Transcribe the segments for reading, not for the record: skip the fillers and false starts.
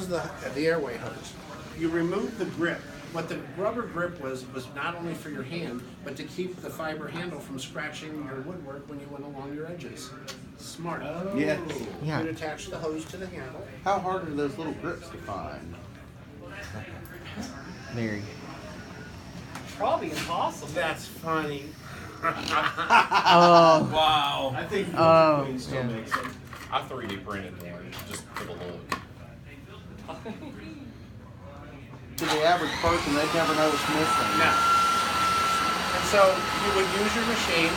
is the Airway hose. You remove the grip. What the rubber grip was not only for your hand, but to keep the fiber handle from scratching your woodwork when you went along your edges. Smart. Yes. Yeah. You'd attach the hose to the handle. How hard are those little grips to find? Very. Probably impossible. That's funny. Oh. Wow. I think Oh, Queen still yeah. makes them. I 3D printed one just for the look. To the average person, they'd never know what's missing. No. And so you would use your machine.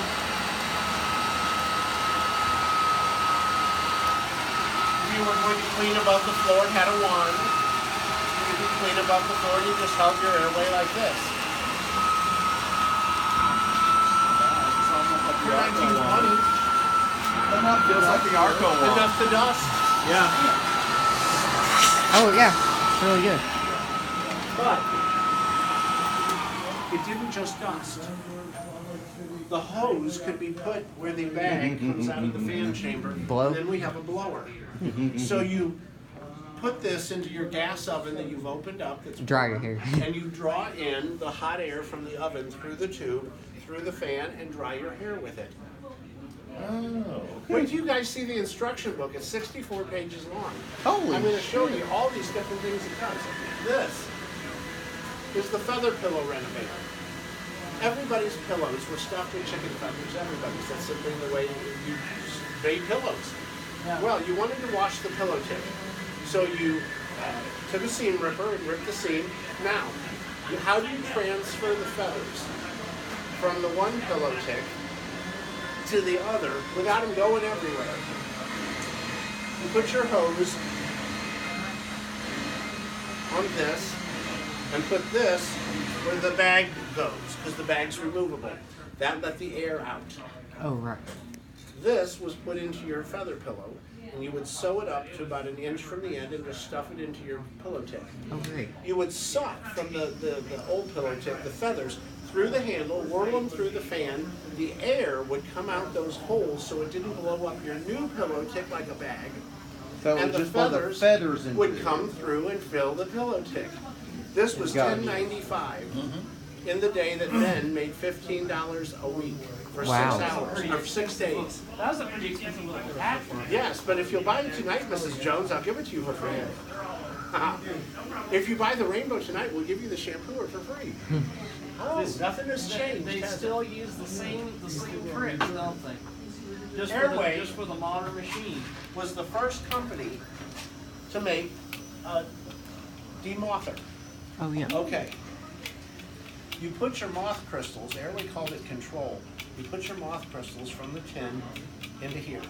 You were going to clean above the floor, it had a wand. You would clean above the floor, you just held your airway like this. Your 1920, Feels like the Arco one. enough to dust. Yeah. Oh yeah. It's really good. But it didn't just dust. The hose could be put where the bag comes out of the fan chamber. Blow? And then we have a blower. So you put this into your gas oven that you've opened up. That's Dry your hair. and you draw in the hot air from the oven through the tube, through the fan, and dry your hair with it. Oh. Wait till you guys see the instruction book. It's 64 pages long. Holy I'm going to show you all these different things it does. This is the feather pillow renovator. Everybody's pillows were stuffed with chicken feathers. Everybody's. That's simply the way you made pillows. Yeah. Well, you wanted to wash the pillow tip. So you took a seam ripper and ripped the seam. Now, how do you transfer the feathers from the one pillow tick to the other without them going everywhere? You put your hose on this and put this where the bag goes, because the bag's removable. That let the air out. Oh right. This was put into your feather pillow, and you would sew it up to about an inch from the end and just stuff it into your pillow tip. Oh great. You would suck from the old pillow tip the feathers through the handle, whirl them through the fan. The air would come out those holes so it didn't blow up your new pillow tip like a bag. So it And was the just blow the feathers feathers into would it. come through and fill the pillow tick. This was Got it. $10.95 in the day that men made $15 a week for Wow. 6 hours or 6 days. That was a pretty expensive little hat. Yes, but if you'll buy it tonight, Mrs. Jones, I'll give it to you for free. If you buy the rainbow tonight, we'll give you the shampooer for free. Oh, nothing has changed. They has it? still use the same pricks, don't they? Just Airway. just for the modern machine. Was the first company to make a demother. Oh yeah. Okay. You put your moth crystals, Airway called it control. You put your moth crystals from the tin into here.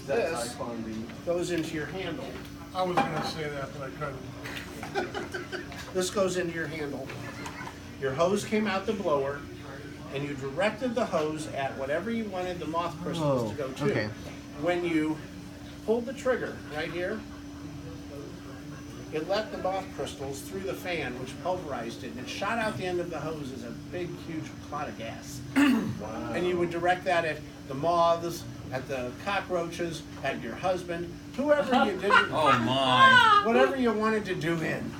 That's This high quality. goes into your handle. I was gonna say that, but I couldn't. This goes into your handle. Your hose came out the blower, and you directed the hose at whatever you wanted the moth crystals to go to. okay. When you pulled the trigger right here, it let the moth crystals through the fan, which pulverized it, and it shot out the end of the hose as a big, huge cloud of gas. Wow. And you would direct that at the moths, at the cockroaches, at your husband, whoever you did, Oh my. whatever you wanted to do in.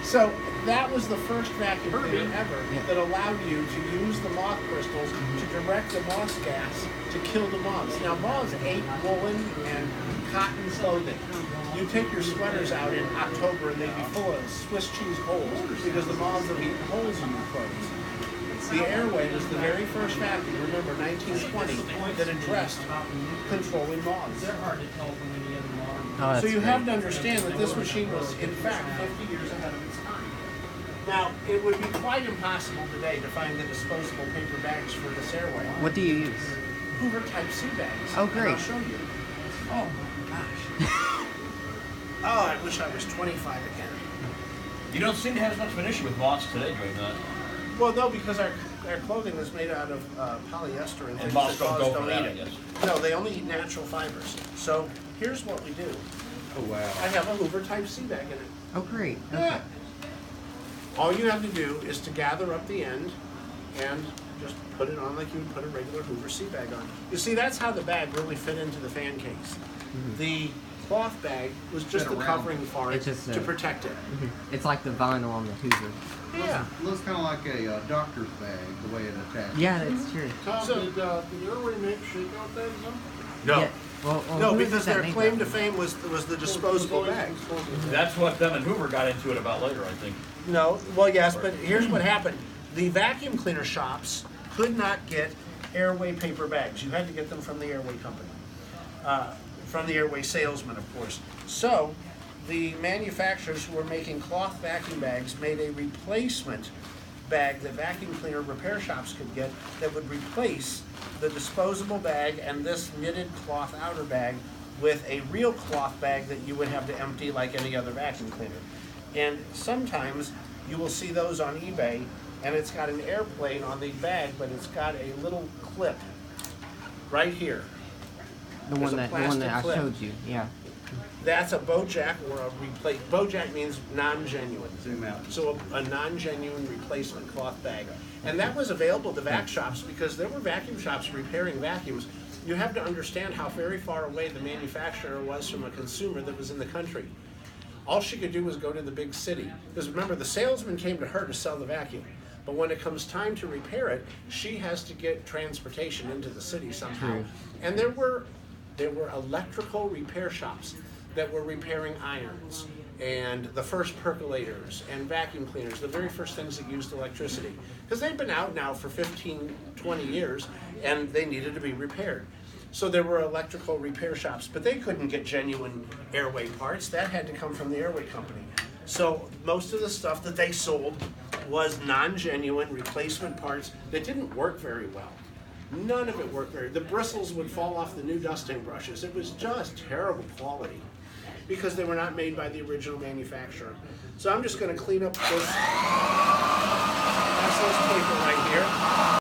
So that was the first vacuum cleaner ever that allowed you to use the moth crystals to direct the moth gas to kill the moths. Now moths ate woolen and cotton clothing. You take your sweaters out in October and they'd be full of Swiss cheese holes because the moths have eaten holes in your clothes. The Airway was the very first vacuum, remember 1920, that addressed controlling moths. They're hard to tell from any other modern. Oh, that's So you great. have to understand that this machine was, in fact, 50 years ahead of its time. Now, it would be quite impossible today to find the disposable paper bags for this Airway. What do you use? Hoover Type C bags. Oh, And great. I'll show you. Oh my gosh. Oh, I wish I was 25 again. You don't seem to have as much of an issue with moths today, do you not? Well, no, because our clothing is made out of polyester and things moths that don't moths go for don't that, eat I it. guess. No, they only eat natural fibers. So here's what we do. Oh wow. I have a Hoover Type C bag in it. Oh great. Okay. Yeah. All you have to do is to gather up the end and just put it on like you would put a regular Hoover sea bag on. You see, that's how the bag really fit into the fan case. The cloth bag was just the covering for it It's just to protect it. It's like the vinyl on the Hoover. Yeah. Looks kind of like a doctor's bag, the way it attaches. Yeah, that's true. Tom, So- did Airway make shakeout bags, though? No. Yeah. Well, No, who is because it that their made claim that? to fame was the disposable bag. That's what them and Hoover got into it about later, I think. No, well, yes, but here's what happened. The vacuum cleaner shops could not get Airway paper bags. You had to get them from the Airway company, from the Airway salesman, of course. So the manufacturers who were making cloth vacuum bags made a replacement bag that vacuum cleaner repair shops could get that would replace the disposable bag and this knitted cloth outer bag with a real cloth bag that you would have to empty like any other vacuum cleaner. And sometimes you will see those on eBay, and it's got an airplane on the bag, but it's got a little clip right here. The There's one a that plastic I clip. showed you. Yeah. That's a Bojack or a replace. Bojack means non-genuine. Zoom out. So a non-genuine replacement cloth bag. And that was available to vac shops because there were vacuum shops repairing vacuums. You have to understand how very far away the manufacturer was from a consumer that was in the country. All she could do was go to the big city. Because remember, the salesman came to her to sell the vacuum. But when it comes time to repair it, she has to get transportation into the city somehow. True. And there were electrical repair shops that were repairing irons and the first percolators and vacuum cleaners, the very first things that used electricity. Because they've been out now for 15, 20 years and they needed to be repaired. So there were electrical repair shops, but they couldn't get genuine Airway parts. That had to come from the Airway company. So most of the stuff that they sold was non-genuine replacement parts that didn't work very well. None of it worked very well. The bristles would fall off the new dusting brushes. It was just terrible quality because they were not made by the original manufacturer. So I'm just going to clean up this paper right here.